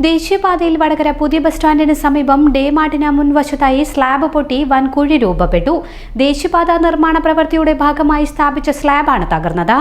ദേശീയപാതയിൽ വടകര പുതിയ ബസ് സ്റ്റാൻഡിന് സമീപം ഡേ മാർട്ടിന് മുൻവശത്തായി സ്ലാബ് പൊട്ടി വൻ കുഴി രൂപപ്പെട്ടു. ദേശീയപാത നിർമ്മാണ പ്രവൃത്തിയുടെ ഭാഗമായി സ്ഥാപിച്ച സ്ലാബാണ് തകർന്നത്.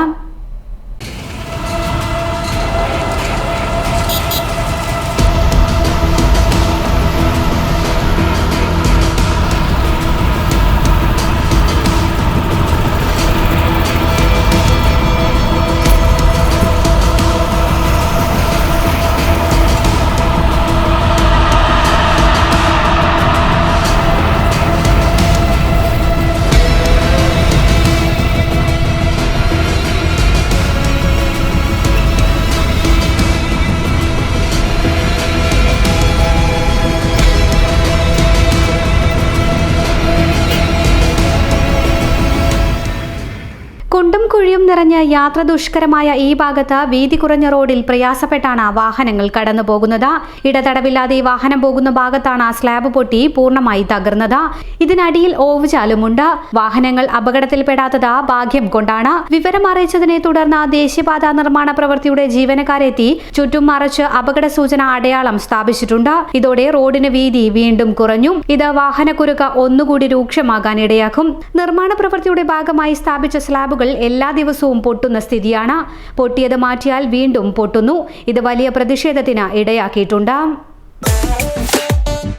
കുണ്ടും കുഴിയും നിറഞ്ഞ് യാത്ര ദുഷ്കരമായ ഈ ഭാഗത്ത് വീതി കുറഞ്ഞ റോഡിൽ പ്രയാസപ്പെട്ടാണ് വാഹനങ്ങൾ കടന്നു പോകുന്നത്. ഇടതടവില്ലാതെ വാഹനം പോകുന്ന ഭാഗത്താണ് സ്ലാബ് പൊട്ടി പൂർണ്ണമായി തകർന്നത്. ഇതിനടിയിൽ ഓവുചാലുമുണ്ട്. വാഹനങ്ങൾ അപകടത്തിൽപ്പെടാത്തത് ഭാഗ്യം കൊണ്ടാണ്. വിവരം അറിയിച്ചതിനെ തുടർന്ന് ദേശീയപാത നിർമ്മാണ പ്രവൃത്തിയുടെ ജീവനക്കാരെത്തി ചുറ്റും മറച്ച് അപകട സൂചന അടയാളം സ്ഥാപിച്ചിട്ടുണ്ട്. ഇതോടെ റോഡിന് വീതി വീണ്ടും കുറഞ്ഞു. ഇത് വാഹനക്കുരുക്ക് ഒന്നുകൂടി രൂക്ഷമാകാൻ ഇടയാക്കും. നിർമ്മാണ പ്രവൃത്തിയുടെ ഭാഗമായി സ്ഥാപിച്ച സ്ലാബുകൾ എല്ലാ ദിവസവും പൊട്ടുന്ന സ്ഥിതിയാണ്. പൊട്ടിയത് മാറ്റിയാൽ വീണ്ടും പൊട്ടുന്നു. ഇത് വലിയ പ്രതിഷേധത്തിന് ഇടയാക്കിയിട്ടുണ്ട്.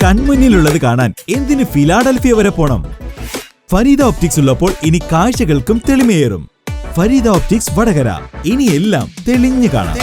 കൺമുന്നിലുള്ളത് കാണാൻ എന്തിന് ഫിലാഡൽഫിയ വരെ പോണം? ഫരീദ ഓപ്റ്റിക്സ് ഉള്ളപ്പോൾ ഇനി കാഴ്ചകൾക്കും തെളിമയേറും. ഫരീദ ഓപ്റ്റിക്സ് വടകര, ഇനി എല്ലാം തെളിഞ്ഞു കാണാം.